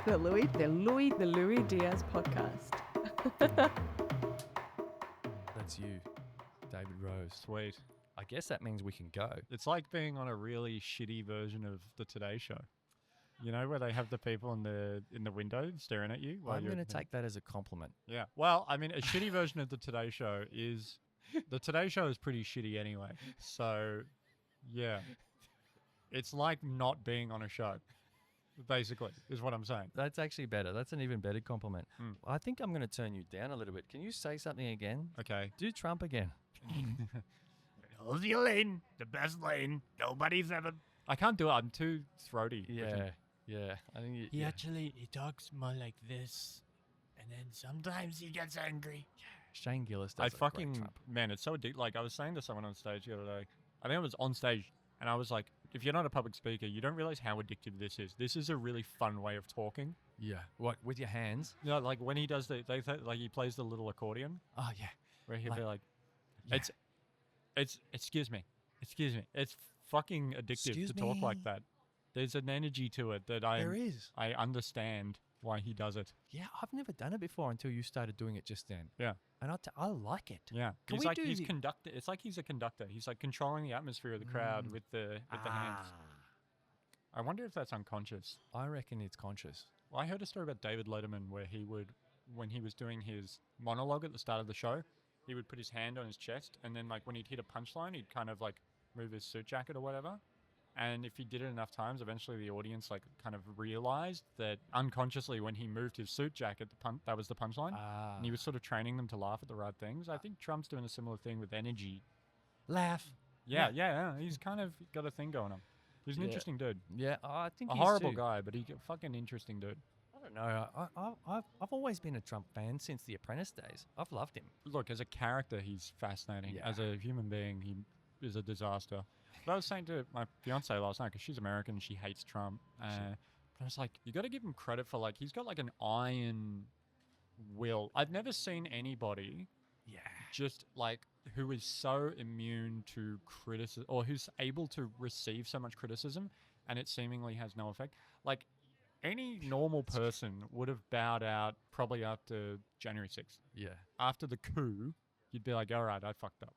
The Lui Diaz Podcast. That's you, David Rose. Sweet. I guess that means we can go. It's like being on a really shitty version of the Today Show. You know, where they have the people in the window staring at you. I'm going to take that as a compliment. Yeah. Well, I mean, a shitty version of the Today Show is... The Today Show is pretty shitty anyway. So, yeah. It's like not being on a show, basically, is what I'm saying. That's actually better. That's an even better compliment. I think I'm going to turn you down a little bit. Can you say something again? Okay. Do Trump again. Aussie lane, the best lane. Nobody's ever... I can't do it. I'm too throaty. Yeah. I think He talks more like this, and then sometimes he gets angry. Shane Gillis does a great Trump. Man, it's so addictive. Like, I was saying to someone on stage the other day, I think I was on stage, and I was like, if you're not a public speaker, you don't realize how addictive this is. This is a really fun way of talking. Yeah. What, with your hands? You know, like when he does like he plays the little accordion. Oh, yeah. Where he'll be like, Yeah. it's, excuse me. It's fucking addictive to talk like that. There's an energy to it that There is. I understand why he does it. Yeah, I've never done it before until you started doing it just then. Yeah. And I like it. Yeah. Can He's we like, do he's the- conductor. It's like he's a conductor. He's like controlling the atmosphere of the crowd with the hands. I wonder if that's unconscious. I reckon it's conscious. Well, I heard a story about David Letterman where he would, when he was doing his monologue at the start of the show, he would put his hand on his chest, and then like when he'd hit a punchline, he'd kind of like move his suit jacket or whatever. And if he did it enough times, eventually the audience like kind of realized that unconsciously when he moved his suit jacket, that was the punchline. And he was sort of training them to laugh at the right things. I think Trump's doing a similar thing with energy. Laugh. Yeah. He's kind of got a thing going on. He's an interesting dude. Yeah, I think A he's horrible too. guy, but he's a fucking interesting dude. I don't know. I've always been a Trump fan since the Apprentice days. I've loved him. Look, as a character, he's fascinating. Yeah. As a human being, he is a disaster. But I was saying to my fiance last night, because she's American and she hates Trump. But I was like, you got to give him credit for, like, he's got like an iron will. I've never seen anybody just like who is so immune to criticism, or who's able to receive so much criticism and it seemingly has no effect. Like, any normal person would have bowed out probably after January 6th. Yeah. After the coup, you'd be like, all right, I fucked up.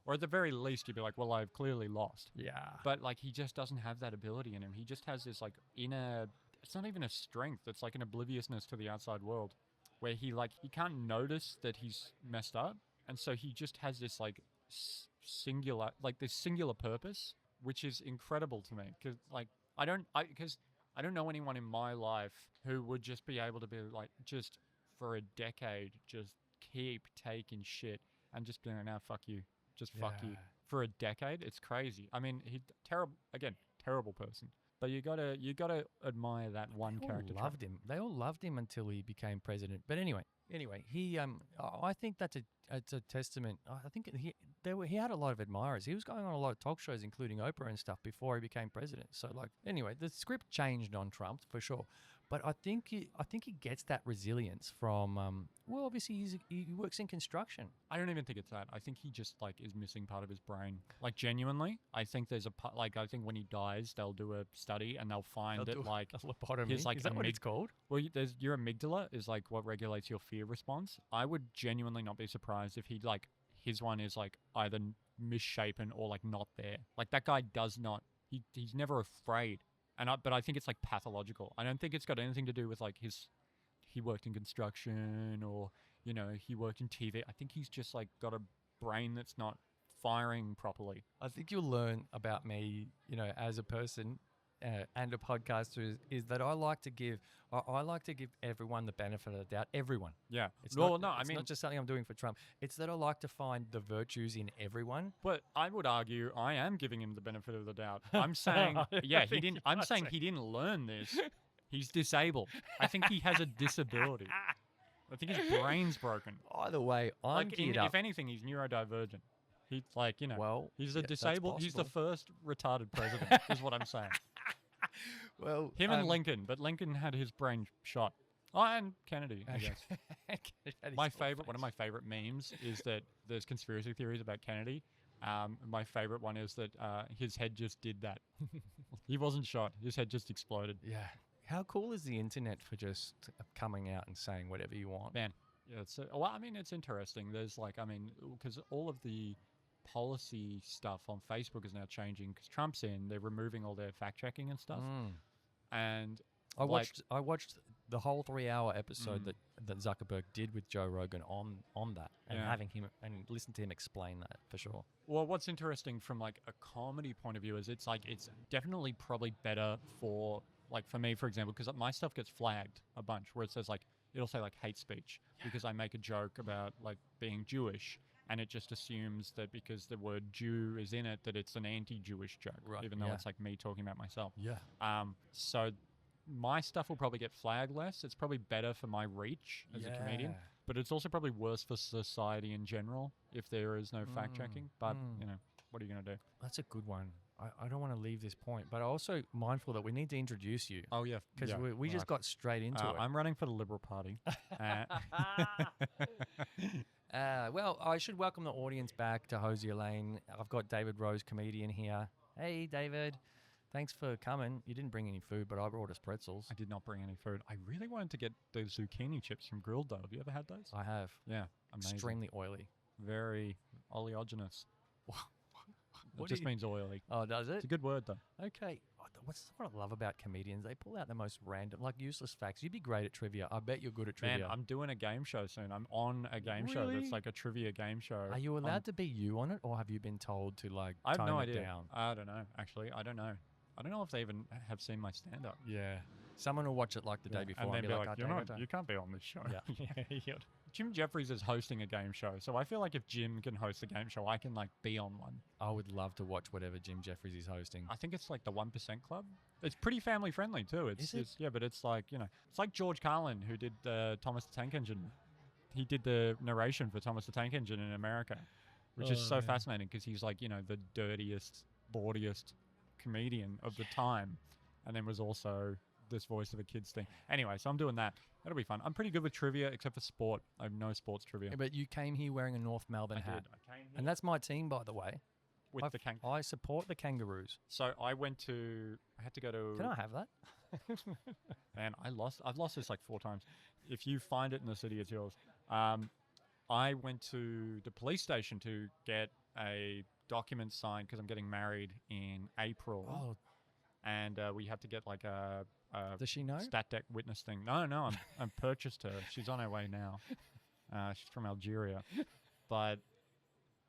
Or at the very least, you'd be like, well, I've clearly lost. Yeah. But like, he just doesn't have that ability in him. He just has this like inner, it's not even a strength. It's like an obliviousness to the outside world where he can't notice that he's messed up. And so he just has this like singular purpose, which is incredible to me. Cause like, I don't know anyone in my life who would just be able to be like, just for a decade, just keep taking shit and just being like, no, fuck you. Just fuck you. For a decade, it's crazy. I mean, terrible person. But you gotta admire that one character. They all loved him until he became president. But anyway, he I think it's a testament. I think he had a lot of admirers. He was going on a lot of talk shows, including Oprah and stuff, before he became president. So like, anyway, the script changed on Trump for sure. But I think he gets that resilience from well, obviously he works in construction. I don't even think it's that. I think he just like is missing part of his brain. Like, genuinely, I think there's I think when he dies, they'll do a study and they'll find that like a lobotomy. his like Is that what it's called? Well, your amygdala is like what regulates your fear response. I would genuinely not be surprised if his one is like either misshapen or like not there. Like, that guy does not. He's never afraid. But I think it's like pathological. I don't think it's got anything to do with like he worked in construction or, you know, he worked in TV. I think he's just like got a brain that's not firing properly. I think you'll learn about me, you know, as a person and a podcaster is that I like to give everyone the benefit of the doubt. Everyone. Yeah. It's not just something I'm doing for Trump. It's that I like to find the virtues in everyone. But I would argue I am giving him the benefit of the doubt. I'm saying, he didn't. I'm saying he didn't learn this. He's disabled. I think he has a disability. I think his brain's broken. Either way, I'm geared up. If anything, he's neurodivergent. He's like, you know, well, he's a disabled. He's the first retarded president. Is what I'm saying. Well, him and Lincoln, but Lincoln had his brain shot. Oh, and Kennedy, I guess. One of my favorite memes is that there's conspiracy theories about Kennedy. My favorite one is that his head just did that. He wasn't shot. His head just exploded. Yeah. How cool is the internet for just coming out and saying whatever you want? Man, yeah, well, I mean, it's interesting. There's like, I mean, because all of the policy stuff on Facebook is now changing because Trump's in. They're removing all their fact checking and stuff. And I watched the whole 3-hour episode that Zuckerberg did with Joe Rogan on that, and having him and listen to him explain that for sure. Well, what's interesting from like a comedy point of view is it's definitely probably better for like for me, for example, because my stuff gets flagged a bunch where it says like it'll say like hate speech because I make a joke about like being Jewish. And it just assumes that because the word Jew is in it, that it's an anti-Jewish joke, even though it's like me talking about myself. Yeah. So my stuff will probably get flagged less. It's probably better for my reach as a comedian, but it's also probably worse for society in general if there is no fact checking. But you know, what are you going to do? That's a good one. I don't want to leave this point, but I'm also mindful that we need to introduce you. Oh, yeah. Because we just got straight into it. I'm running for the Liberal Party. Well, I should welcome the audience back to Hosier Lane. I've got David Rose, comedian, here. Hey, David. Thanks for coming. You didn't bring any food, but I brought us pretzels. I did not bring any food. I really wanted to get those zucchini chips from Grilled Dough. Have you ever had those? I have. Yeah. Amazing. Extremely oily. Very oleogenous. What It just means oily. Oh, does it? It's a good word, though. Okay. What's what I love about comedians? They pull out the most random, like useless facts. You'd be great at trivia. I bet you're good at trivia. Man, I'm doing a game show soon. I'm on a game show that's like a trivia game show. Are you allowed to be you on it, or have you been told to like I have tone no it idea. down? I don't know, actually. I don't know. I don't know if they even have seen my stand-up. Yeah. Someone will watch it like the day before and then be be like, like, "Oh, you can't be on this show. Yeah. Jim Jeffries is hosting a game show, so I feel like if Jim can host a game show, I can like be on one. I would love to watch whatever Jim Jeffries is hosting. I think it's like the 1% Club. It's pretty family friendly too. Yeah, but it's like, you know, it's like George Carlin who did Thomas the Tank Engine. He did the narration for Thomas the Tank Engine in America, which is so fascinating because he's like, you know, the dirtiest, bawdiest comedian of the time, and then was also this voice of a kid's thing. Anyway, so I'm doing that. That'll be fun. I'm pretty good with trivia, except for sport. I have no sports trivia. Yeah, but you came here wearing a North Melbourne hat. I came here And that's my team, by the way. with the I support the Kangaroos. So I had to go to... Can I have that? Man, I've lost this like 4 times. If you find it in the city, it's yours. I went to the police station to get a document signed because I'm getting married in April. Oh, And we had to get like a does she know? stat deck witness thing. No, I'm purchased her. She's on her way now. She's from Algeria. But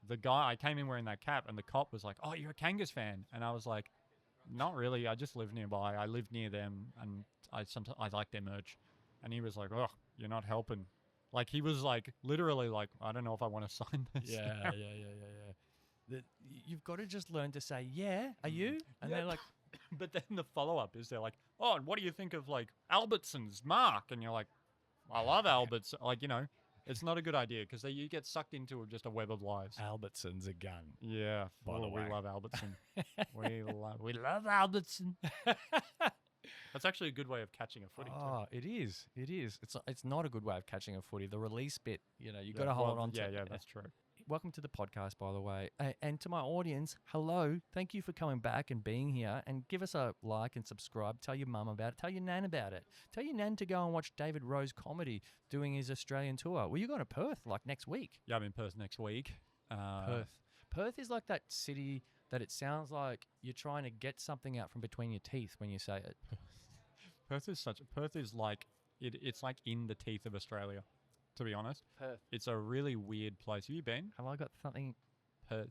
the guy, I came in wearing that cap, and the cop was like, "Oh, you're a Kangas fan," and I was like, "Not really. I just live nearby. I live near them, and I like their merch." And he was like, "Oh, you're not helping." Like he was like literally like, "I don't know if I want to sign this." Yeah. You've got to just learn to say, "Yeah, are you?" And they're like, But then the follow-up is they're like, "Oh, and what do you think of like Albertsons, Mark?" And you're like, "I love Alberts." Like, you know, it's not a good idea because you get sucked into just a web of lies. Albertson's a gun. Yeah, By the way. we love Albertson. We love Albertson. That's actually a good way of catching a footy. Oh, it is. It's not a good way of catching a footy. The release bit, you know, got to hold on to. Yeah, that's true. Welcome to the podcast, by the way. And to my audience, hello. Thank you for coming back and being here. And give us a like and subscribe. Tell your mum about it. Tell your nan about it. Tell your nan to go and watch David Rose comedy doing his Australian tour. Well, you're going to Perth like next week. Yeah, I'm in Perth next week. Perth is like that city that it sounds like you're trying to get something out from between your teeth when you say it. Perth is like it's like in the teeth of Australia. To be honest, Perth. It's a really weird place. Have you been? Have I got something? Perth.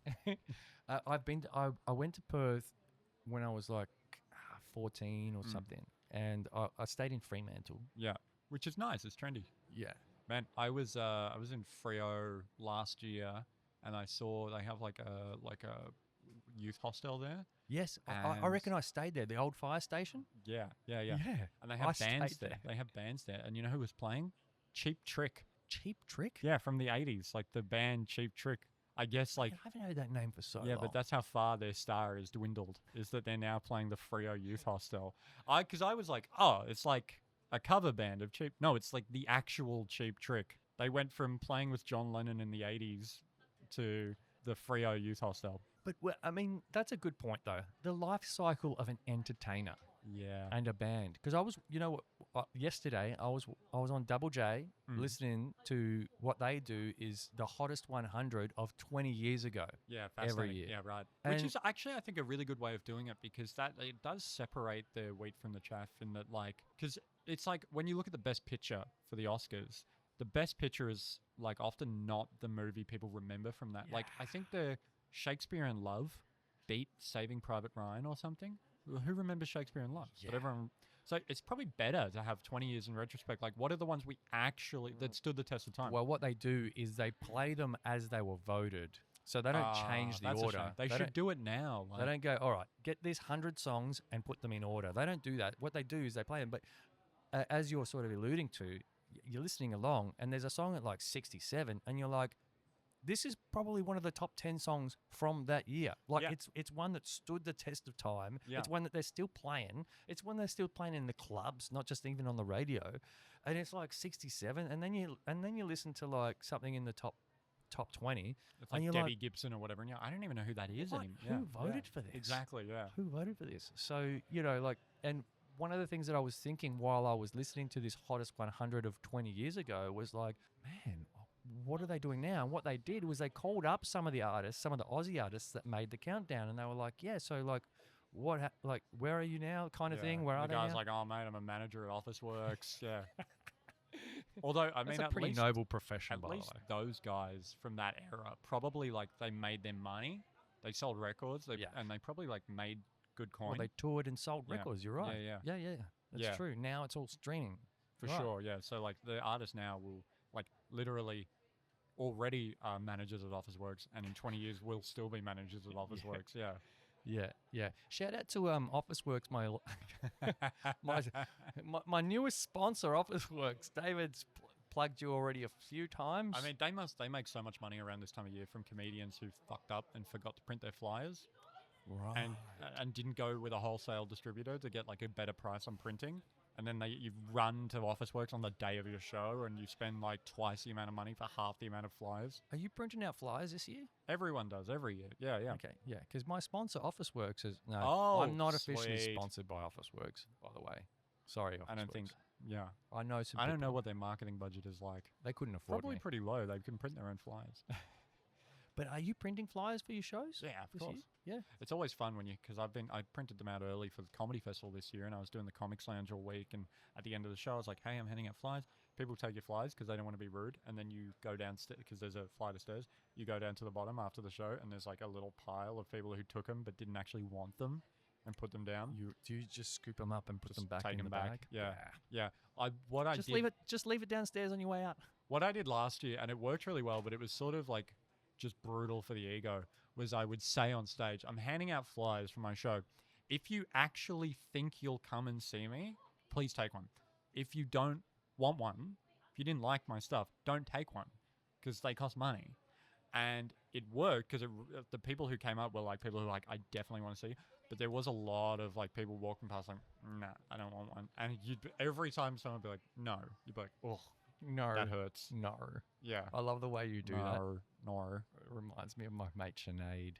I've been. I went to Perth when I was like 14 or something, and I stayed in Fremantle. Yeah, which is nice. It's trendy. Yeah, man. I was in Freo last year, and I saw they have like a youth hostel there. Yes, I reckon I stayed there. The old fire station. Yeah. And they I have bands stayed there. They have bands there, and you know who was playing? Cheap Trick. Cheap Trick? Yeah, from the 80s, like the band Cheap Trick. I guess like... I haven't heard that name for so long. Yeah, but that's how far their star is dwindled, is that they're now playing the Freo Youth Hostel. Because I was like, oh, it's like a cover band of Cheap... No, it's like the actual Cheap Trick. They went from playing with John Lennon in the 80s to the Freo Youth Hostel. But, well, I mean, that's a good point, though. The life cycle of an entertainer. Yeah. and a band. Because I was, yesterday I was on Double J listening to what they do is the hottest 100 of 20 years ago. Yeah, every fascinating. year. Yeah, right. Which And- is actually, I think, a really good way of doing it because that it does separate the wheat from the chaff in that, like, because it's like when you look at the best picture for the Oscars, the best picture is like often not the movie people remember from that. Like, I think the Shakespeare in Love beat Saving Private Ryan or something. Who remembers Shakespeare in Love? But everyone. So it's probably better to have 20 years in retrospect. Like, what are the ones we actually that stood the test of time? Well, what they do is they play them as they were voted. So they don't change the that's a order. shame. They should don't- do it now. They don't go, all right, get these 100 songs and put them in order. They don't do that. What they do is they play them. But as you're sort of alluding to, you're listening along and there's a song at like 67 and you're like, this is probably one of the top 10 songs from that year. Like Yeah. it's one that stood the test of time. Yeah. It's one that they're still playing. It's one they're still playing in the clubs, not just even on the radio. And it's like 67 and then you listen to like something in the top 20. It's and like you're Debbie like, Gibson or whatever. And I don't even know who that is What? anymore. Who voted for this? Exactly, yeah. Who voted for this? So, and one of the things that I was thinking while I was listening to this hottest 100 of 20 years ago was like, man, what are they doing now? And what they did was they called up some of the artists, some of the Aussie artists that made the countdown, and they were like, yeah, so like, where are you now kind of thing? Where are the they guy's now? like, oh, mate, I'm a manager at Officeworks. Yeah. Although, I That's mean, a pretty at noble profession, by least the way. those guys from that era probably, like, they made their money. They sold records. Yeah. And they probably, like, made good coin. Well, they toured and sold Yeah. records. You're right. Yeah. That's Yeah. true. Now it's all streaming. For Right. sure, yeah. So, like, the artists now will, like, literally already are managers at Officeworks, and in 20 years will still be managers at Officeworks. Yeah. Yeah. Shout out to Officeworks, my newest sponsor, Officeworks. David's plugged you already a few times. I mean, they make so much money around this time of year from comedians who fucked up and forgot to print their flyers right. and didn't go with a wholesale distributor to get like a better price on printing. And then you run to Officeworks on the day of your show and you spend like twice the amount of money for half the amount of flyers. Are you printing out flyers this year? Everyone does every year. Yeah. Okay, yeah, because my sponsor, Officeworks, is no. Oh, I'm not officially sweet. sponsored by Officeworks, by the way. Sorry, Officeworks. I don't think. Yeah. I know some. I don't know people. what their marketing budget is like. They couldn't afford Probably me. pretty low. They can print their own flyers. But are you printing flyers for your shows? Yeah, of this course. year? Yeah. It's always fun when because I printed them out early for the comedy festival this year, and I was doing the comics lounge all week. And at the end of the show, I was like, "Hey, I'm handing out flyers. People take your flyers because they don't want to be rude." And then you go downstairs because there's a flight of stairs. You go down to the bottom after the show, and there's like a little pile of people who took them but didn't actually want them, and put them down. Do you just scoop them up and put Just them back take in them the back. bag? Yeah. Just leave it downstairs on your way out. What I did last year, and it worked really well, but it was sort of like just brutal for the ego, was I would say on stage, I'm handing out flyers for my show. If you actually think you'll come and see me, please take one. If you don't want one, if you didn't like my stuff, don't take one because they cost money. And it worked because the people who came up were like people who were like, I definitely want to see you. But there was a lot of like people walking past like, nah, I don't want one. And every time someone would be like, no, you'd be like, oh, No. that hurts. No. Yeah. I love the way you do that. No. It reminds me of my mate Sinead,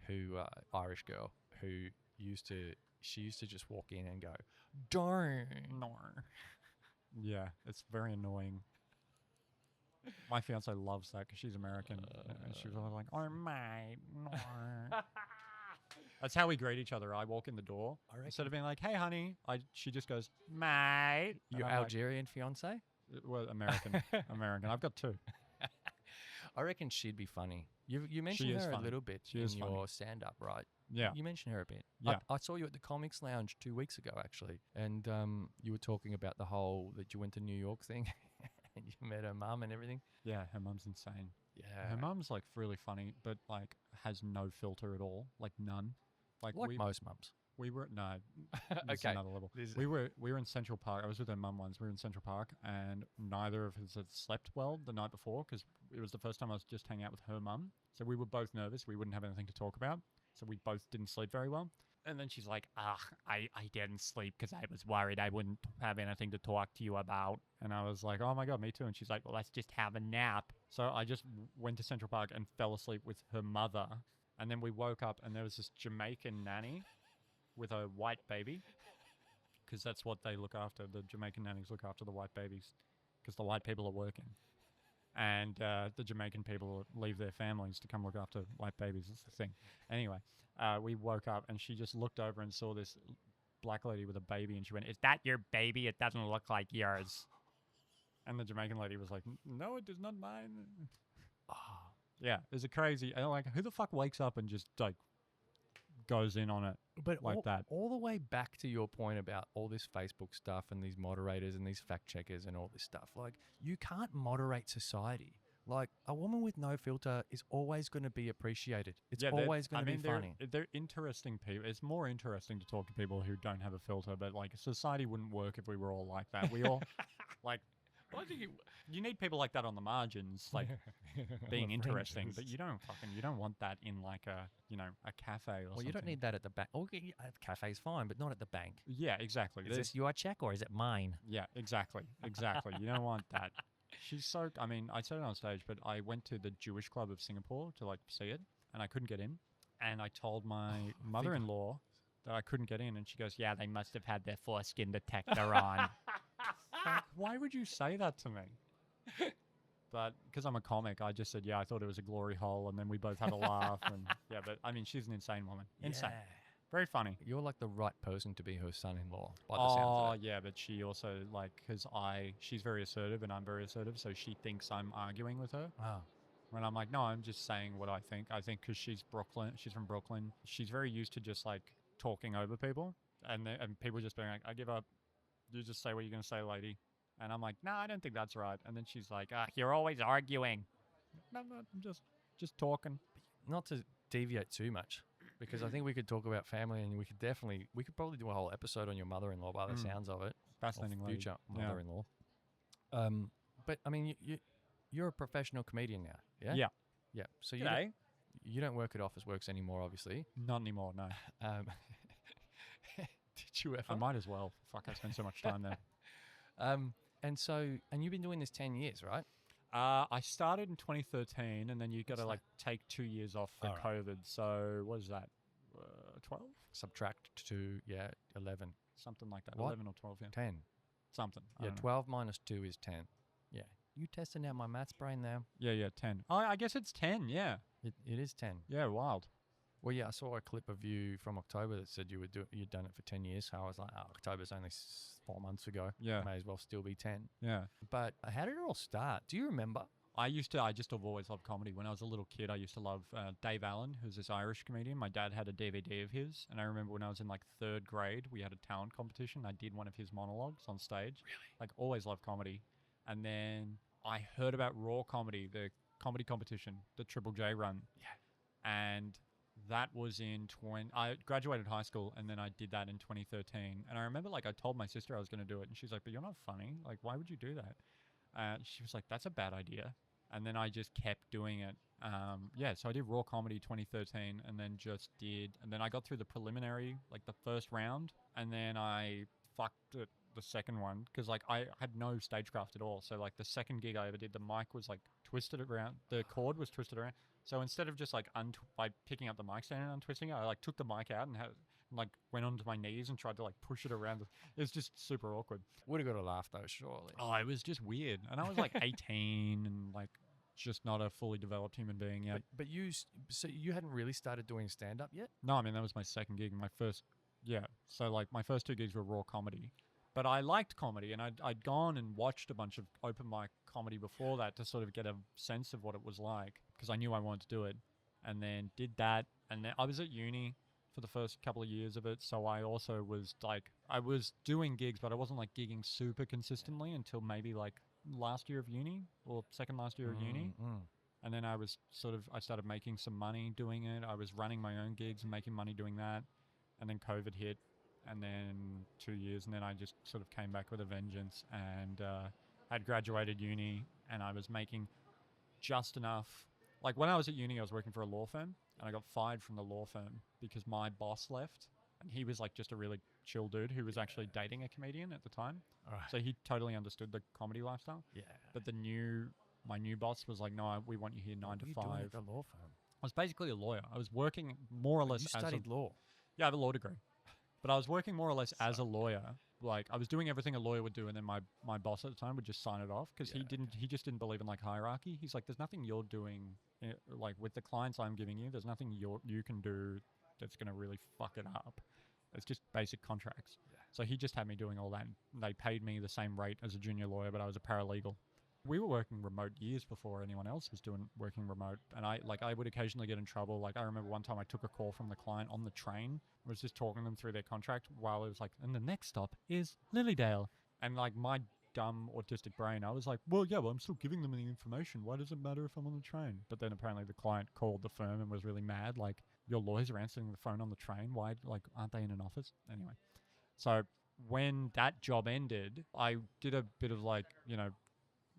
who Irish girl, who used to just walk in and go, "Don't." No. Yeah, it's very annoying. My fiance loves that because she's American. And she was always like, "Oh, mate, no." That's how we greet each other. I walk in the door. Instead of being like, "Hey, honey," she just goes, "Mate." And Your I'm like, Algerian fiance? well, American. American. I've got two. I reckon she'd be funny. You She mentioned is her a funny. little bit She in is funny. your stand-up, right? Yeah. You mentioned her a bit. Yeah. I saw you at the Comics Lounge 2 weeks ago, actually, and you were talking about the whole that you went to New York thing, and you met her mum and everything. Yeah, her mum's insane. Yeah. Her mum's like really funny, but like has no filter at all, like none. Like most mums. we were no, this is Okay. another level. This- We were in Central Park. I was with her mum once. We were in Central Park, and neither of us had slept well the night before because it was the first time I was just hanging out with her mum. So we were both nervous. We wouldn't have anything to talk about. So we both didn't sleep very well. And then she's like, I didn't sleep because I was worried I wouldn't have anything to talk to you about. And I was like, oh my God, me too. And she's like, well, let's just have a nap. So I just went to Central Park and fell asleep with her mother. And then we woke up and there was this Jamaican nanny with a white baby. because that's what they look after. The Jamaican nannies look after the white babies because the white people are working. And the Jamaican people leave their families to come look after white babies. That's the thing. Anyway, we woke up and she just looked over and saw this black lady with a baby and she went, "Is that your baby? It doesn't look like yours." And the Jamaican lady was like, "No, it is not mine." Yeah, it's a crazy. And like, who the fuck wakes up and just like goes in on it But like that? all the way back to your point about all this Facebook stuff and these moderators and these fact checkers and all this stuff. Like, you can't moderate society. Like, a woman with no filter is always going to be appreciated. It's always going to be funny. They're interesting people. It's more interesting to talk to people who don't have a filter, but like society wouldn't work if we were all like that. We all like. Well, I think you need people like that on the margins, like being interesting, but you don't want that in like a cafe or something. Well, you don't need that at the bank. Okay, cafe's fine, but not at the bank. Yeah, exactly. Is this your check or is it mine? Yeah, exactly. You don't want that. She's so. I mean, I said it on stage, but I went to the Jewish Club of Singapore to like see it, and I couldn't get in. And I told my mother-in-law that I couldn't get in, and she goes, "Yeah, they must have had their foreskin detector on." Like, why would you say that to me? But because I'm a comic, I just said, yeah, I thought it was a glory hole, and then we both had a laugh. And yeah, but I mean, she's an insane woman. Insane. Yeah. Very funny. You're like the right person to be her son-in-law. By the sounds of it. Yeah, but she also like, because she's very assertive and I'm very assertive, so she thinks I'm arguing with her. Wow. When I'm like, no, I'm just saying what I think. I think because she's from Brooklyn, she's very used to just like talking over people, and people just being like, I give up. You just say what you're going to say, lady. And I'm like, no, I don't think that's right. And then she's like, you're always arguing. No, I'm just talking. Not to deviate too much, because I think we could talk about family, and we could probably do a whole episode on your mother-in-law by the sounds of it. Fascinating lady. Future mother-in-law. But I mean, you're a professional comedian now, yeah? Yeah. Yeah. So you don't work at Office Works anymore, obviously. Not anymore, no. Did you ever? I might as well. Fuck, I spend so much time there. And you've been doing this 10 years, right? I started in 2013, and then you got to like take 2 years off for COVID. So what is that? 12? Subtract 2, 11. Something like that. What? 11 or 12, yeah. 10. Something. Yeah, 12 minus 2 is 10. Yeah. You testing out my maths brain there? Yeah, 10. Oh, I guess it's 10, yeah. It is 10. Yeah, wild. Well, yeah, I saw a clip of you from October that said you'd done it for 10 years. So I was like, October's only 4 months ago. Yeah. May as well still be 10. Yeah. But how did it all start? Do you remember? I just have always loved comedy. When I was a little kid, I used to love Dave Allen, who's this Irish comedian. My dad had a DVD of his, and I remember when I was in like 3rd grade, we had a talent competition. I did one of his monologues on stage. Really? Like, always loved comedy. And then I heard about Raw Comedy, the comedy competition, the Triple J run. Yeah. And that was I graduated high school, and then I did that in 2013. And I remember, like, I told my sister I was going to do it, and she's like, but you're not funny. Like, why would you do that? She was like, that's a bad idea. And then I just kept doing it. So I did Raw Comedy 2013, and then I got through the preliminary, like the first round, and then I fucked it the second one, because like I had no stagecraft at all. So like the second gig I ever did, the mic was like twisted around, the cord was twisted around. So instead of just like by picking up the mic stand and untwisting it, I like took the mic out and went onto my knees and tried to like push it around. It was just super awkward. Would have got a laugh though, surely. Oh, it was just weird. And I was like 18 and like just not a fully developed human being yet. But you hadn't really started doing stand-up yet? No, I mean, that was my second gig. So like my first 2 gigs were Raw Comedy. But I liked comedy, and I'd gone and watched a bunch of open mic comedy before that to sort of get a sense of what it was like, because I knew I wanted to do it. And then did that, and then I was at uni for the first couple of years of it, so I also was like, I was doing gigs, but I wasn't like gigging super consistently until maybe like last year of uni, or second last year of uni. And then I started making some money doing it. I was running my own gigs and making money doing that. And then COVID hit. And then 2 years, and then I just sort of came back with a vengeance, and I'd graduated uni, and I was making just enough. Like when I was at uni, I was working for a law firm, and I got fired from the law firm because my boss left, and he was like just a really chill dude who was actually dating a comedian at the time. So he totally understood the comedy lifestyle. Yeah. But my new boss was like, no, we want you here 9 to 5. What are you doing at the law firm? I was basically a lawyer. I was working more or less You studied law? Yeah, I have a law degree. But I was working more or less as a lawyer. Like I was doing everything a lawyer would do, and then my boss at the time would just sign it off because he just didn't believe in like hierarchy. He's like, there's nothing you're doing like with the clients I'm giving you. There's nothing you can do that's gonna really fuck it up. It's just basic contracts. Yeah. So he just had me doing all that. And they paid me the same rate as a junior lawyer, but I was a paralegal. We were working remote years before anyone else was working remote, and I would occasionally get in trouble. Like I remember one time I took a call from the client on the train. I was just talking them through their contract while it was like, and the next stop is Lilydale, and like my dumb autistic brain, I was like, well, I'm still giving them the information. Why does it matter if I'm on the train? But then apparently the client called the firm and was really mad. Like, your lawyers are answering the phone on the train. Why? Like, aren't they in an office? Anyway, so when that job ended, I did a bit of like,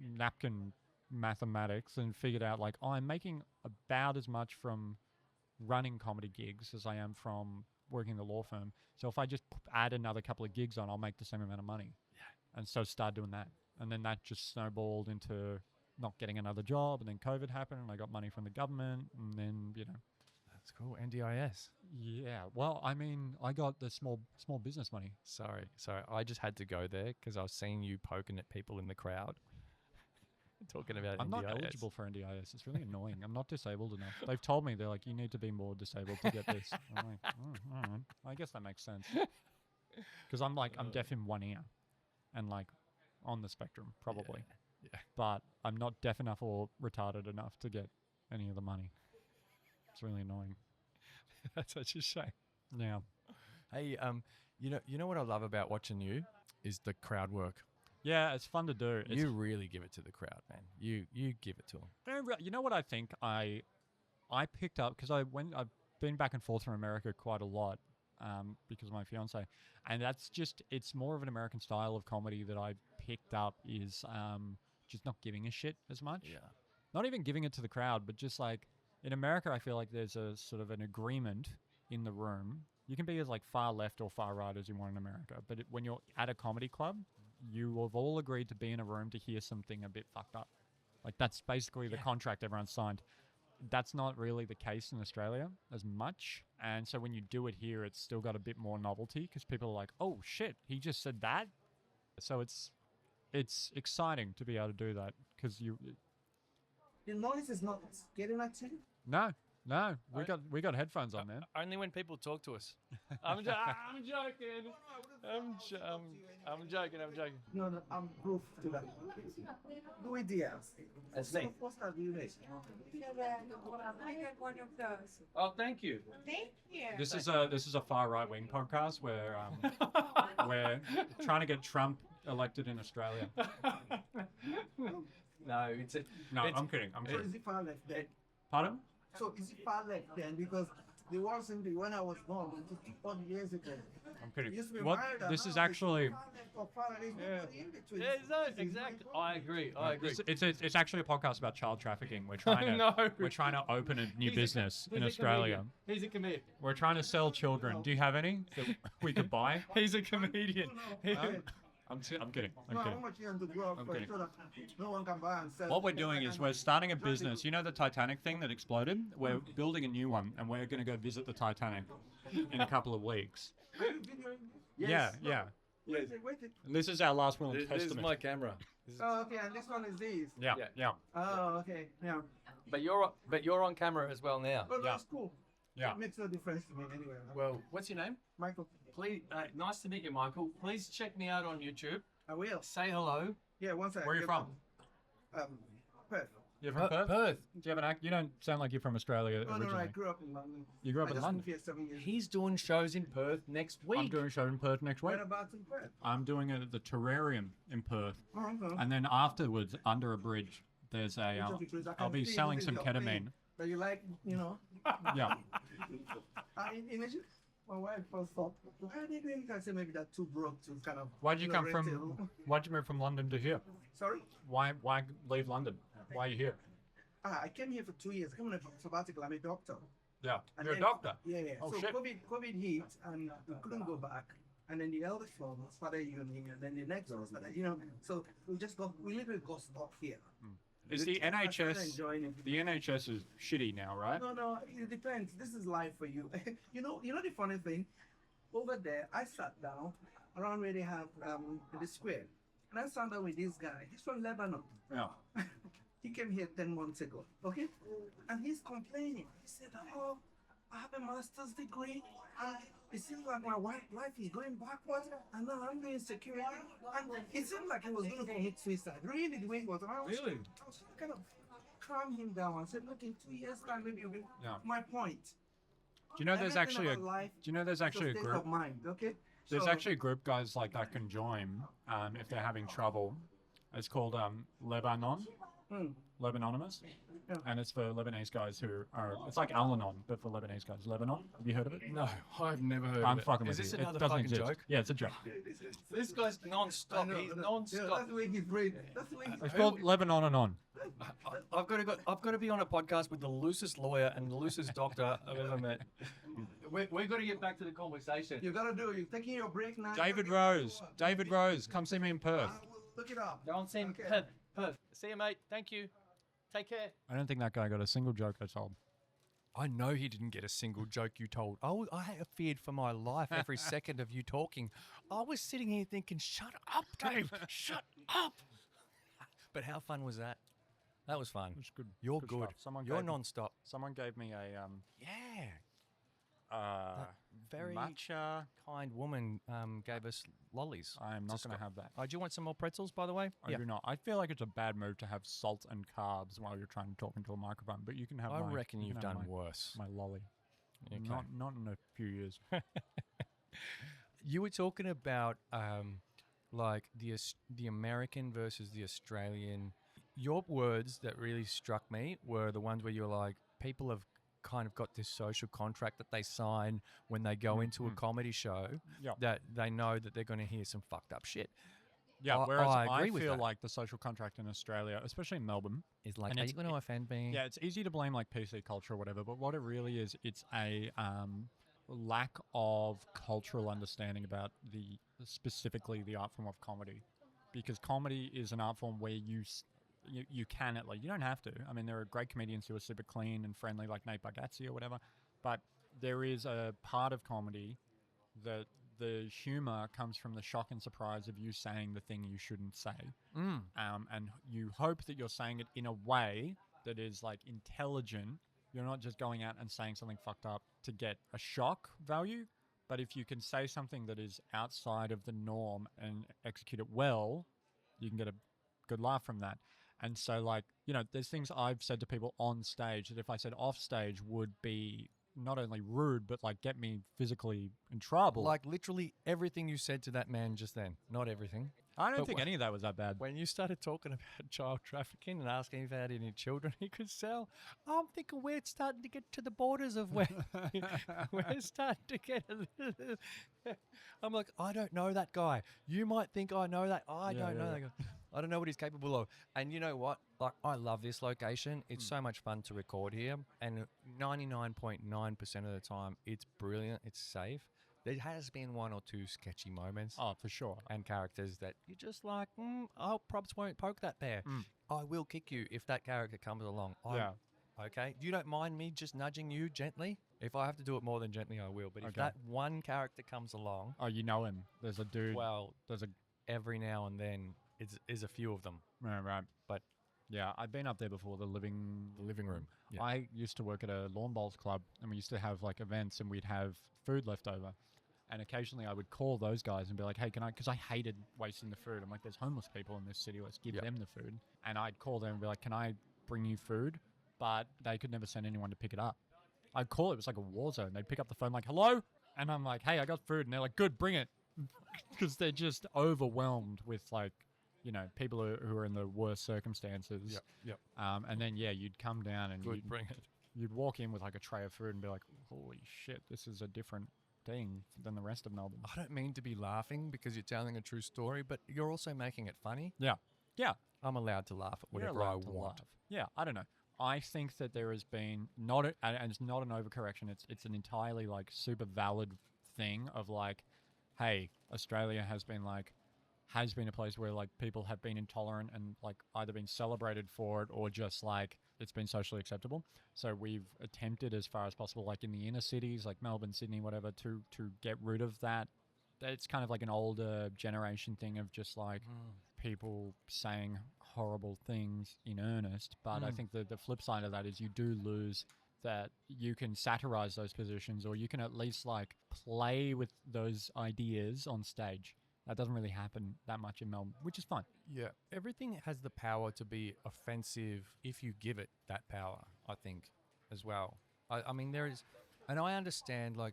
napkin mathematics and figured out like, I'm making about as much from running comedy gigs as I am from working in the law firm. So if I just add another couple of gigs on, I'll make the same amount of money. Yeah. And so started doing that. And then that just snowballed into not getting another job. And then COVID happened and I got money from the government. And then, That's cool. NDIS. Yeah. Well, I mean, I got the small business money. Sorry. I just had to go there because I was seeing you poking at people in the crowd. Talking about I'm NDIS. not eligible for NDIS. It's really annoying. I'm not disabled enough. They've told me, they're like, you need to be more disabled to get this. I'm like, all right. I guess that makes sense. Because I'm deaf in one ear and like on the spectrum, probably. Yeah. But I'm not deaf enough or retarded enough to get any of the money. It's really annoying. That's such a shame. Yeah. Hey, you know what I love about watching you is the crowd work. Yeah, it's fun to do. You really give it to the crowd, man. You give it to them. You know what I think I picked up, because I've been back and forth from America quite a lot because of my fiance, and it's more of an American style of comedy that I picked up is just not giving a shit as much. Yeah. Not even giving it to the crowd, but just like in America, I feel like there's a sort of an agreement in the room. You can be as like far left or far right as you want in America, but when you're at a comedy club, you have all agreed to be in a room to hear something a bit fucked up. Like that's basically the contract everyone signed. That's not really the case in Australia as much. And so when you do it here, it's still got a bit more novelty because people are like, oh shit, he just said that. So it's exciting to be able to do that because The noise is not getting at you? No, we got headphones on, man. Only when people talk to us. I'm joking. I'm joking. No, I'm proof to that. Lui Diaz. That's me. What's that you make? I got one of those. Oh, thank you. Thank you. This is a far right wing podcast where we're trying to get Trump elected in Australia. No, it's I'm kidding. So is it far left then? Pardon? So is it far left then? Because the war simply when I was born, 40 years ago. I'm kidding. it used to be What? wider. This Now is it's actually. far left or far right. There's nobody in between. exactly. I agree. It's actually a podcast about child trafficking. We're trying to we're trying to open a new business in Australia. He's a comedian. We're trying to sell children. Do you have any that we could buy? He's a comedian. I'm kidding. No, how much you have to grow up I'm for kidding. so that no one can buy and sell. What we're doing is we're starting a business. You know the Titanic thing that exploded? We're building a new one, and we're going to go visit the Titanic in a couple of weeks. Are you videoing? Yes. Yeah. Wait. And this is our last will and This is testament. my camera. Oh, okay, and this one is these. Yeah. Oh, okay, yeah. But you're on camera as well now. Well, Yeah. that's cool. Yeah. It makes no difference to me anyway. Well, what's your name? Michael, Please, nice to meet you, Michael. Please check me out on YouTube. I will. Say hello. Yeah, once I Where are you get from? Perth. You're from Perth? Perth. Do you have an act? You don't sound like you're from Australia No, originally. I grew up in London. You grew up I in just London? moved here 7 years. He's doing shows in Perth next week. I'm doing a show in Perth next week. Whereabouts in Perth? I'm doing it at the Terrarium in Perth. Oh, okay. And then afterwards, under a bridge, there's a. Because I I'll can be see selling this some is your thing, ketamine. That you like, Yeah. Initially, my wife first thought, why are they doing that? I said maybe they're too broke to kind of. Why'd you come rent from? it. Why'd you move from London to here? Sorry? Why leave London? Why are you here? I came here for 2 years. I came on a sabbatical. I'm a doctor. Yeah. And You're a then- doctor. Yeah. Oh, so shit. COVID hit, and we couldn't go back. And then the eldest one started uni, and then the next one started, So we literally got stuck here. Is the I started NHS? enjoying it. The NHS is shitty now, right? No, it depends. This is life for you. You know the funny thing? over there, I sat down around where they have the square. And I sat down with this guy. He's from Lebanon. Yeah. He came here 10 months ago, okay? And he's complaining. He said, oh, I have a master's degree. And it seems like my life is going backwards. And now I'm doing security. And it seemed like he was going to commit suicide. Really, the way it was. And I was kind of calm him down and said, look, in 2 years' time, maybe you'll be my point. Do you know there's Everything actually a about life Do you know there's is a actually a state group? of mind, okay? There's So- actually a group guys like that can join if they're having trouble. It's called Lebanon, Hmm. Lebanonymous, Yeah. and it's for Lebanese guys who are. It's like Al-Anon, but for Lebanese guys. Lebanon. Have you heard of it? No, I've never heard I'm of it. fucking Is with this you. another It doesn't fucking exist. joke? Yeah, it's a joke. This guy's I non-stop. know, He's I know. non-stop. Yeah, that's the way he's breathing. That's the way he's It's called Lebanon and on. I've got to be on a podcast with the loosest lawyer and the loosest doctor I've ever met. We've got to get back to the conversation. You gotta do. You're taking your break now. David Rose. David Rose, come see me in Perth. Look it up. Go and see him. Okay. Perth. See you, mate. Thank you. Take care. I don't think that guy got a single joke I told. I know he didn't get a single joke you told. I feared for my life every second of you talking. I was sitting here thinking, shut up, Dave. Shut up. But how fun was that? That was fun. It's good. You're good good. stuff. Someone You're gave me- non-stop. Someone gave me a Yeah. That very matcha. kind woman gave us lollies. I am not Just going to got- have that. Oh, do you want some more pretzels, by the way? I do not. I feel like it's a bad move to have salt and carbs while you're trying to talk into a microphone, but you can have I my, reckon you you've can have done my, worse. my lolly. Okay. Not in a few years. You were talking about like the American versus the Australian. Your words that really struck me were the ones where you're like, people have kind of got this social contract that they sign when they go into a comedy show Yeah. that they know that they're going to hear some fucked up shit. Yeah, I- whereas I I, agree with feel that. like the social contract in Australia, especially in Melbourne, It's like, And are it's- you going to offend me? yeah, it's easy to blame like PC culture or whatever, but what it really is, it's a lack of cultural understanding about specifically the art form of comedy, because comedy is an art form where you can at least, you don't have to. I mean, there are great comedians who are super clean and friendly, like Nate Bargatze or whatever, but there is a part of comedy that the humor comes from the shock and surprise of you saying the thing you shouldn't say. And you hope that you're saying it in a way that is like intelligent. You're not just going out and saying something fucked up to get a shock value, but if you can say something that is outside of the norm and execute it well, you can get a good laugh from that. And so, like, you know, there's things I've said to people on stage that if I said off stage would be not only rude, but like get me physically in trouble. Like literally everything you said to that man just then. Not everything. I don't but think wh- any of that was that bad. When you started talking about child trafficking and asking if he had any children he could sell, I'm thinking we're starting to get to the borders of where we're starting to get a little. I'm like, I don't know that guy. You might think I know that. I Yeah, don't know yeah, that guy. I don't know what he's capable of. And you know what? Like, I love this location. It's so much fun to record here. And 99.9% of the time, it's brilliant. It's safe. There has been one or two sketchy moments Oh, for sure. and characters that you're just like, oh, props won't poke that bear. I will kick you if that character comes along. Yeah. Okay. You don't mind me just nudging you gently? If I have to do it more than gently, I will. But if Okay. that one character comes along, Oh, you know him. There's a dude. well, There's a every now and then is a few of them. yeah, right. But Yeah, I've been up there before. The living room. Yeah. I used to work at a lawn bowls club, and we used to have like events, and we'd have food left over. And occasionally, I would call those guys and be like, "Hey, can I?" Because I hated wasting the food. I'm like, "There's homeless people in this city. Let's give Yep. them the food." And I'd call them and be like, "Can I bring you food?" But they could never send anyone to pick it up. I'd call it. It was like a war zone. They'd pick up the phone like, "Hello," and I'm like, "Hey, I got food," and they're like, "Good, bring it," because they're just overwhelmed with like, you know, people who are in the worst circumstances. Yep. And then you'd come down and Good, bring it. you'd walk in with like a tray of food and be like, "Holy shit, this is a different thing than the rest of Melbourne." I don't mean to be laughing because you're telling a true story, but you're also making it funny. Yeah. I'm allowed to laugh at You're whatever I allowed to want. laugh. Yeah, I don't know. I think that there has been and it's not an overcorrection. It's an entirely like super valid thing of like, hey, Australia has been like has been a place where like people have been intolerant and like either been celebrated for it or just like it's been socially acceptable. So we've attempted as far as possible, like in the inner cities, like Melbourne, Sydney, whatever, to get rid of that. It's kind of like an older generation thing of just like people saying horrible things in earnest. But I think the flip side of that is you do lose that you can satirize those positions, or you can at least like play with those ideas on stage. That doesn't really happen that much in Melbourne, which is fine. Yeah, everything has the power to be offensive if you give it that power, I think, as well. I mean, there is, and I understand, like,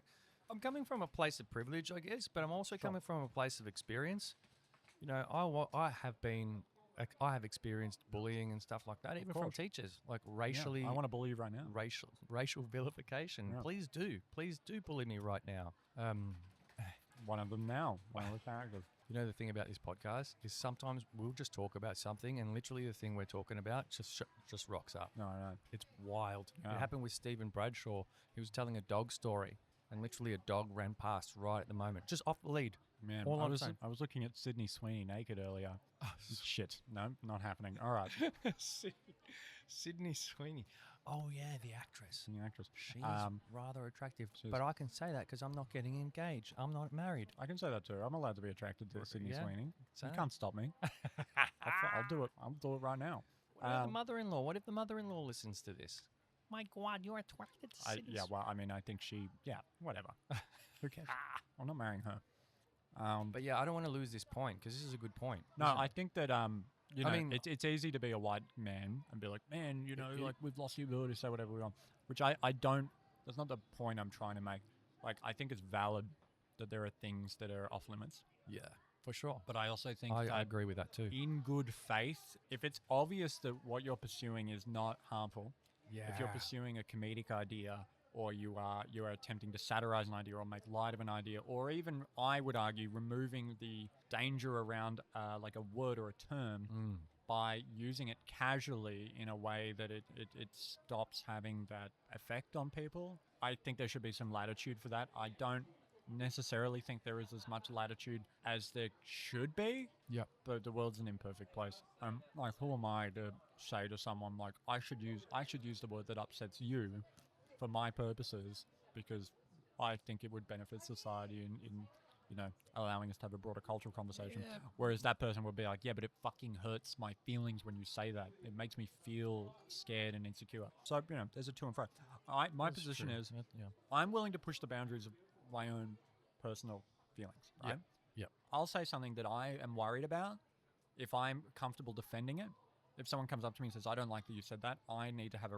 I'm coming from a place of privilege, I guess, but I'm also coming from a place of experience. You know, I have experienced bullying and stuff like that, even from teachers, like racially. Yeah, I want to bully you right now. Racial vilification. Yeah. Please do bully me right now. One of them now. One of the characters. You know, the thing about this podcast is sometimes we'll just talk about something, and literally the thing we're talking about just rocks up. No, I know. It's wild. Yeah. It happened with Stephen Bradshaw. He was telling a dog story, and literally a dog ran past right at the moment, just off the lead. Man, All I I'm was saying. I was looking at Sydney Sweeney naked earlier. Shit. No, not happening. All right. Sydney Sweeney. Oh, yeah, the actress. The actress. She's rather attractive, but I can say that because I'm not getting engaged. I'm not married. I can say that too. I'm allowed to be attracted to Sydney Yeah. Sweeney. So- You can't stop me. I'll do it. I'll do it right now. What about the mother-in-law? What if the mother-in-law listens to this? My God, you're attracted to Sydney Yeah, well, I mean, I think whatever. Who cares? I'm not marrying her. But yeah, I don't want to lose this point because this is a good point. No, I think that you know, I mean- it's easy to be a white man and be like, man, you know, like we've lost the ability to say whatever we want. Which I don't. That's not the point I'm trying to make. Like, I think it's valid that there are things that are off limits. Yeah, for sure. But I also think I that agree with that too. in good faith, if it's obvious that what you're pursuing is not harmful, Yeah. if you're pursuing a comedic idea, or you are attempting to satirize an idea or make light of an idea, or even, I would argue, removing the danger around like a word or a term by using it casually in a way that it stops having that effect on people. I think there should be some latitude for that. I don't necessarily think there is as much latitude as there should be. Yep. But the world's an imperfect place. Like, who am I to say to someone like, I should use the word that upsets you for my purposes because I think it would benefit society in you know, allowing us to have a broader cultural conversation. Yeah. Whereas that person would be like, yeah, but it fucking hurts my feelings when you say that. It makes me feel scared and insecure. So, you know, there's a to and fro. My That's position true. is Yeah. I'm willing to push the boundaries of my own personal feelings, right? Yep. I'll say something that I am worried about if I'm comfortable defending it. If someone comes up to me and says, I don't like that you said that, I need to have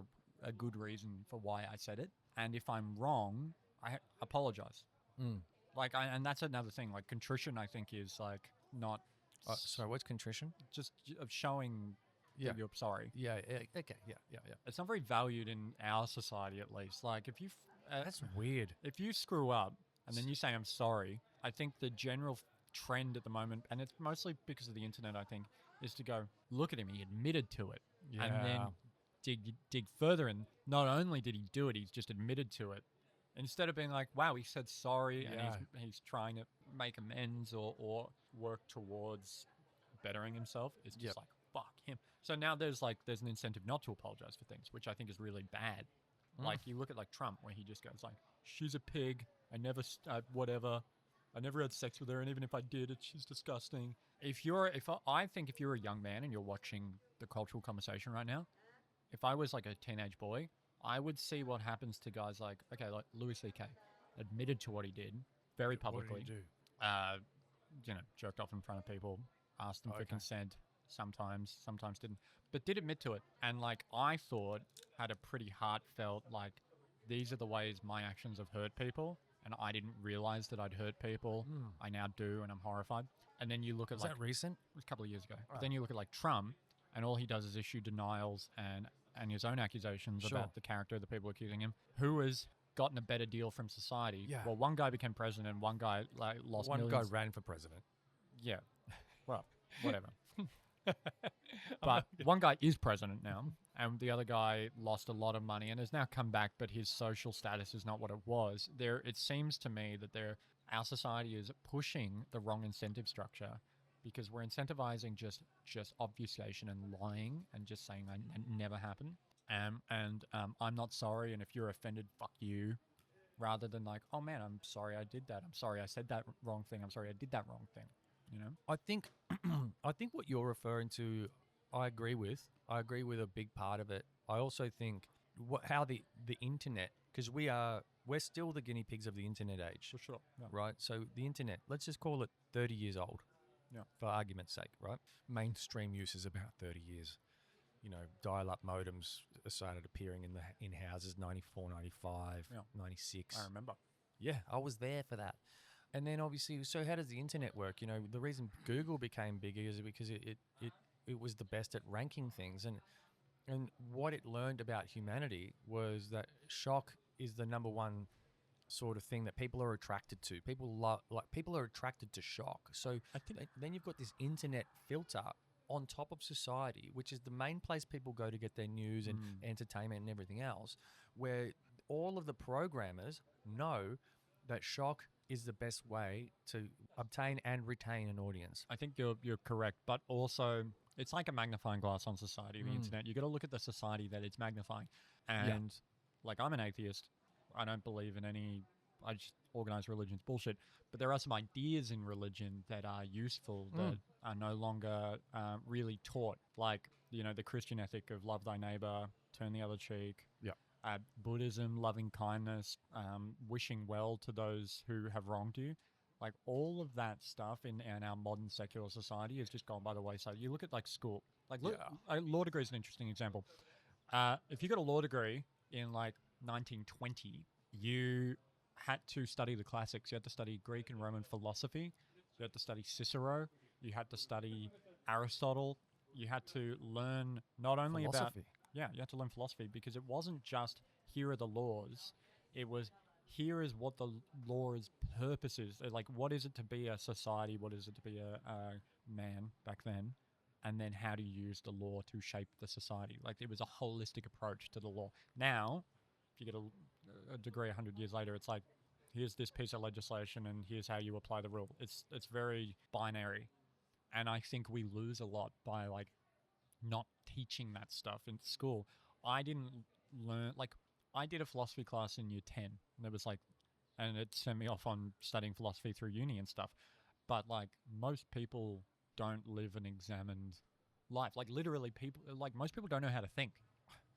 a good reason for why I said it. And if I'm wrong, I apologize. Like, and that's another thing. Like, contrition, I think, is like not So what's contrition? just of showing that you're sorry. Yeah. Okay. Yeah. It's not very valued in our society, at least. Like, if you That's weird. if you screw up and then you say I'm sorry, I think the general trend at the moment, and it's mostly because of the internet, I think, is to go, look at him, he admitted to it, and then dig further, and not only did he do it, he's just admitted to it. Instead of being like, wow, he said sorry, and he's trying to make amends or work towards bettering himself, it's just like, fuck him. So now there's an incentive not to apologize for things, which I think is really bad. Like, you look at like Trump, where he just goes like, she's a pig, I never had sex with her, and even if I did, she's disgusting. I think if you're a young man and you're watching the cultural conversation right now, if I was like a teenage boy, I would see what happens to guys like Louis C.K. admitted to what he did very publicly. What did he do? Jerked off in front of people, asked them for consent, sometimes didn't, but did admit to it. And like, I thought had a pretty heartfelt, like, these are the ways my actions have hurt people, and I didn't realize that I'd hurt people. I now do, and I'm horrified. And then you look at Is that recent? it was a couple of years ago. But then you look at like Trump, and all he does is issue denials and his own accusations about the character of the people accusing him. Who has gotten a better deal from society? Yeah. Well, one guy became president, one guy like lost One millions. guy ran for president. Yeah. Well, whatever. But one guy is president now, and the other guy lost a lot of money and has now come back, but his social status is not what it was. It seems to me that our society is pushing the wrong incentive structure because we're incentivizing just obfuscation and lying and just saying that never happened. I'm not sorry, and if you're offended, fuck you, rather than like, oh man, I'm sorry I did that. I'm sorry I said that wrong thing. I'm sorry I did that wrong thing. You know? I think I think what you're referring to, I agree with. I agree with a big part of it. I also think how the internet, because we're still the guinea pigs of the internet age, For sure. Yeah. right? So the internet, let's just call it 30 years old, Yeah. for argument's sake, right? Mainstream use is about 30 years. You know, dial-up modems started appearing in houses 94, 95, Yeah. 96. I remember. Yeah, I was there for that. And then obviously, so how does the internet work? You know, the reason Google became bigger is because it was the best at ranking things, and what it learned about humanity was that shock is the number one sort of thing that people are attracted to. People are attracted to shock. So I think then you've got this internet filter on top of society, which is the main place people go to get their news and entertainment and everything else, where all of the programmers know that shock is the best way to obtain and retain an audience. I think you're correct, but also it's like a magnifying glass on society, the internet. You got to look at the society that it's magnifying. And like, I'm an atheist. I don't believe in any, I just organized religion's bullshit. But there are some ideas in religion that are useful that are no longer really taught. Like, you know, the Christian ethic of love thy neighbor, turn the other cheek. Yeah. Buddhism, loving kindness, wishing well to those who have wronged you. Like, all of that stuff in our modern secular society has just gone by the wayside. You look at like school, like a law degree is an interesting example. If you got a law degree in like 1920, you had to study the classics. You had to study Greek and Roman philosophy. You had to study Cicero. You had to study Aristotle. You had to learn not only Philosophy. you had to learn philosophy, because it wasn't just here are the laws. It was here is what the law's purpose is. Like, what is it to be a society? What is it to be a man back then? And then how do you use the law to shape the society? Like, it was a holistic approach to the law. Now, if you get a degree 100 years later, it's like, here's this piece of legislation and here's how you apply the rule. It's very binary. And I think we lose a lot by like not teaching that stuff in school. I didn't learn, like, I did a philosophy class in year 10, and it was like, and it sent me off on studying philosophy through uni and stuff. But like, most people don't live an examined life. Like, literally, most people don't know how to think.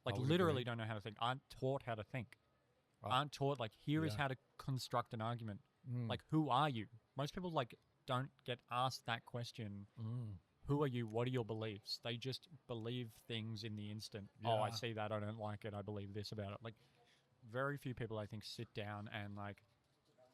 Like, literally don't know how to think. Aren't taught how to think. Right. Aren't taught, like, here is how to construct an argument. Like, who are you? Most people, like, don't get asked that question. Who are you? What are your beliefs? They just believe things in the instant. Oh, I see that. I don't like it. I believe this about it. Like, very few people, I think, sit down and, like,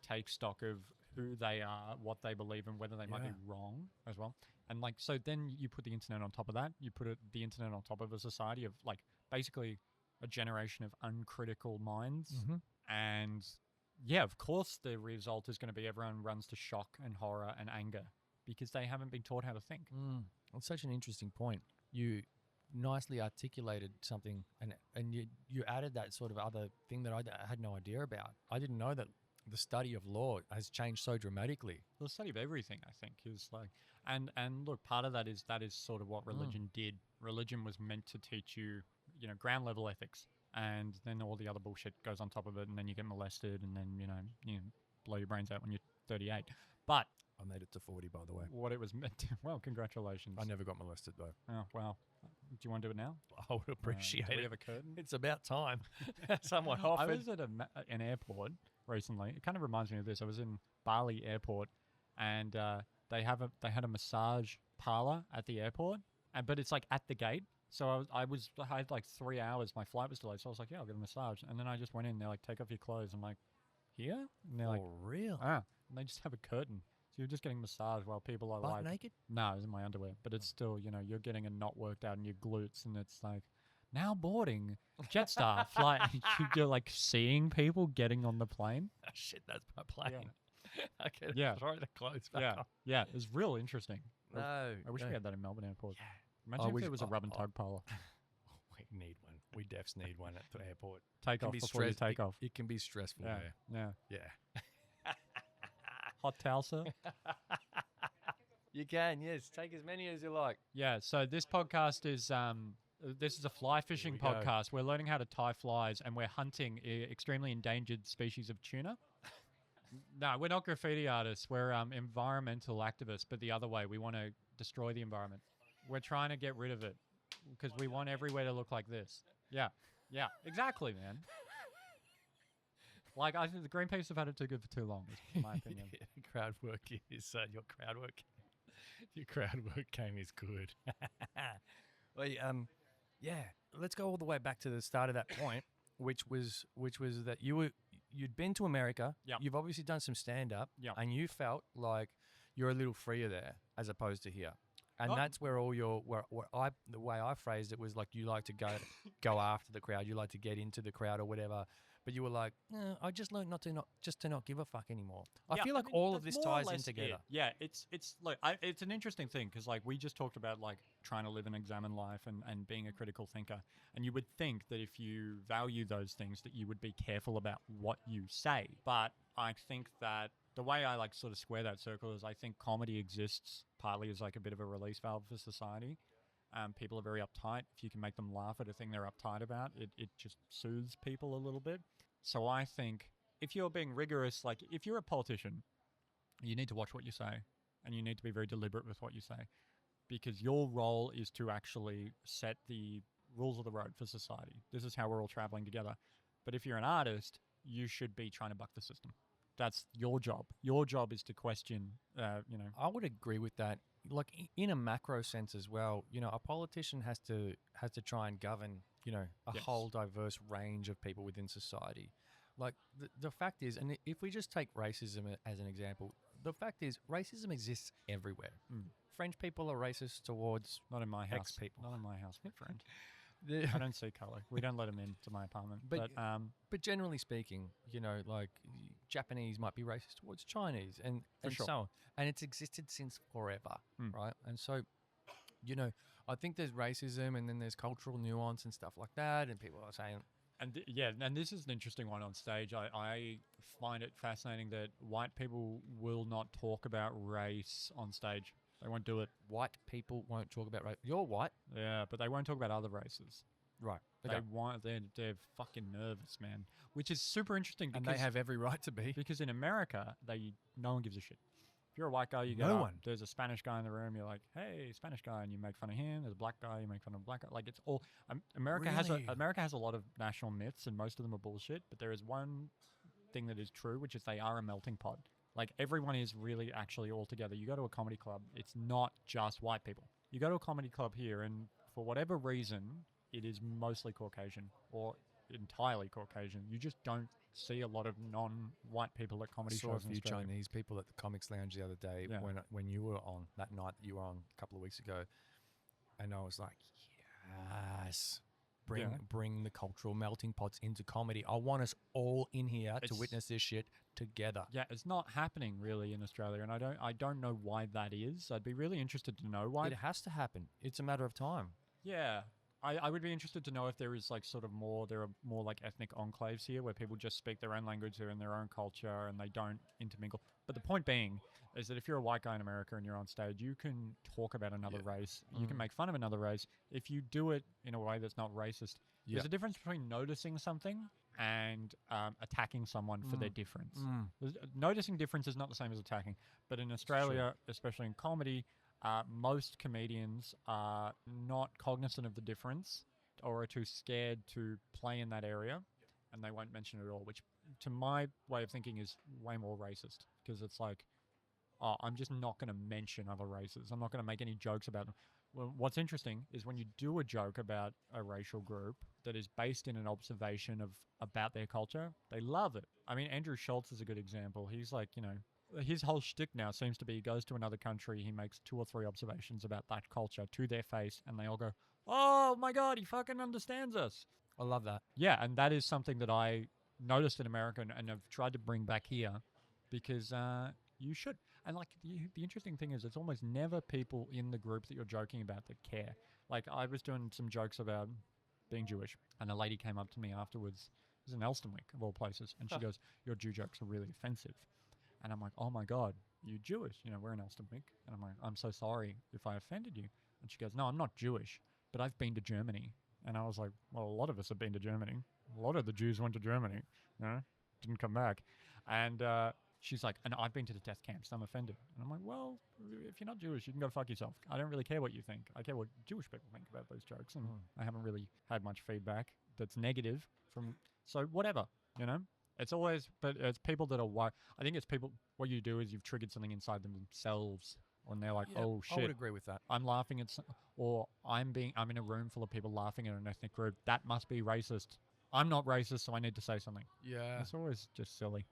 take stock of who they are, what they believe, and whether they might be wrong as well. And, like, so then you put the internet on top of that. You put the internet on top of a society of, like, basically a generation of uncritical minds. And, yeah, of course the result is going to be everyone runs to shock and horror and anger, because they haven't been taught how to think. That's such an interesting point. You nicely articulated something, and you added that sort of other thing that I had no idea about. I didn't know that the study of law has changed so dramatically. The study of everything, I think, is like, and look, part of that is sort of what religion did. Religion was meant to teach you, you know, ground level ethics, and then all the other bullshit goes on top of it, and then you get molested, and then you blow your brains out when you're 38. But I made it to 40, by the way. what it was meant to, well, congratulations. I never got molested, though. Oh, wow. Do you want to do it now? I would appreciate do it. we have a curtain? It's about time. Someone I offered. was at an airport recently. It kind of reminds me of this. I was in Bali airport, and they had a massage parlor at the airport, but it's like at the gate. So I had like 3 hours. My flight was delayed, so I was like, yeah, I'll get a massage. And then I just went in. They're like, take off your clothes. I'm like, here? And they're like, real? and they just have a curtain. So you're just getting massage while people are Butt like naked? No, I was in my underwear, but it's still, you're getting a knot worked out in your glutes, and it's like, now boarding Jetstar flight. You're like seeing people getting on the plane. Oh, shit, that's my plane. Okay, Yeah. throw the clothes back on. Yeah, it's real interesting. No. I wish no. we had that in Melbourne airport. Yeah. Imagine if wish- there was a rub and tug parlor. We need one. We defs need one at the airport. Take off before you take off. It can be stressful. Yeah. Yeah. Hot towel, sir? You can, yes. Take as many as you like. Yeah, so this podcast is this is a fly fishing we go. podcast. We're learning how to tie flies, and we're hunting extremely endangered species of tuna. No, we're not graffiti artists. We're environmental activists, but the other way. We want to destroy the environment. We're trying to get rid of it because we want everywhere to look like this. Yeah, exactly, man. Like, I think the Greenpeace have had it too good for too long, is my opinion. Crowd work is your crowd work game is good. Well, yeah. Let's go all the way back to the start of that point, which was that you'd been to America. Yep. You've obviously done some stand up. Yep. And you felt like you're a little freer there as opposed to here. And Oh. that's where all your the way I phrased it was like you like to go after the crowd, you like to get into the crowd or whatever. But you were like, I just learned not to give a fuck anymore. I feel like all of this that's more or ties in less together. it. Yeah, it's like it's an interesting thing because like we just talked about like trying to live and examine life and being a critical thinker, and you would think that if you value those things that you would be careful about what you say. But I think that the way I like sort of square that circle is I think comedy exists partly as like a bit of a release valve for society. People are very uptight. If you can make them laugh at a thing they're uptight about, it just soothes people a little bit. So I think if you're being rigorous, like if you're a politician, you need to watch what you say and you need to be very deliberate with what you say because your role is to actually set the rules of the road for society. This is how we're all traveling together. But if you're an artist, you should be trying to buck the system. That's your job. Your job is to question, I would agree with that. Like in a macro sense as well, a politician has to try and govern, a Yes. whole diverse range of people within society. Like the fact is, and if we just take racism as an example, the fact is racism exists everywhere. French people are racist towards not in my house. X people. Not in my house, my friend. the, I don't see color. We don't let them into my apartment. But- But But generally speaking, like Japanese might be racist towards Chinese and sure. so on. And it's existed since forever, right? And so, I think there's racism and then there's cultural nuance and stuff like that. And people are saying, and this is an interesting one on stage. I find it fascinating that white people will not talk about race on stage. They won't do it. white people won't talk about race. You're white. Yeah, but they won't talk about other races. Right. They want. They're fucking nervous, man. Which is super interesting And because they have every right to be. because in America, no one gives a shit. If you're a white guy, you go. No up, one. There's a Spanish guy in the room. You're like, hey, Spanish guy, and you make fun of him. There's a black guy, you make fun of a black guy. Like it's all. America Really? has a lot of national myths, and most of them are bullshit. But there is one thing that is true, which is they are a melting pot. Like everyone is really actually all together. You go to a comedy club, it's not just white people. You go to a comedy club here, and for whatever reason, it is mostly Caucasian or entirely Caucasian. You just don't see a lot of non-white people at I comedy saw a shows in few Australia. Chinese people at the Comics Lounge the other day Yeah. when you were on that night that you were on a couple of weeks ago, and I was like, yes, bring the cultural melting pots into comedy. I want us all in here to It's- witness this shit together. Yeah, it's not happening really in Australia, and I don't know why that is. I'd be really interested to know why. It has to happen. It's a matter of time. Yeah. I would be interested to know if there is like there are more like ethnic enclaves here where people just speak their own language, they're in their own culture and they don't intermingle. But the point being is that if you're a white guy in America and you're on stage, you can talk about another race, you can make fun of another race if you do it in a way that's not racist. Yeah. There's a difference between noticing something and attacking someone for their difference. Noticing difference is not the same as attacking. But in Australia, especially in comedy, most comedians are not cognizant of the difference or are too scared to play in that area, and they won't mention it at all, which to my way of thinking is way more racist because it's like, oh, I'm just not going to mention other races. I'm not going to make any jokes about them. Well, what's interesting is when you do a joke about a racial group that is based in an observation about their culture, they love it. I mean, Andrew Schultz is a good example. He's like, his whole shtick now seems to be he goes to another country, he makes 2 or 3 observations about that culture to their face, and they all go, oh my God, he fucking understands us. I love that. Yeah, and that is something that I noticed in America and have tried to bring back here because you should. And like the interesting thing is it's almost never people in the group that you're joking about that care. Like I was doing some jokes about being Jewish, and a lady came up to me afterwards. It was in Elstonwick, of all places, and she goes, your Jew jokes are really offensive. And I'm like, oh my God, you're Jewish. You know, we're in Elsternwick. And I'm like, I'm so sorry if I offended you. And she goes, no, I'm not Jewish, but I've been to Germany. And I was like, well, a lot of us have been to Germany. A lot of the Jews went to Germany, you know, didn't come back. And she's like, and I've been to the death camps. I'm offended. And I'm like, well, if you're not Jewish, you can go fuck yourself. I don't really care what you think. I care what Jewish people think about those jokes. And I haven't really had much feedback that's negative from, so whatever, you know. It's always, but it's people that are, I think it's people, what you do is you've triggered something inside themselves. And they're like, Yeah, oh I would shit, agree with that. I'm laughing at, or I'm in a room full of people laughing at an ethnic group. That must be racist. I'm not racist, so I need to say something. Yeah. It's always just silly.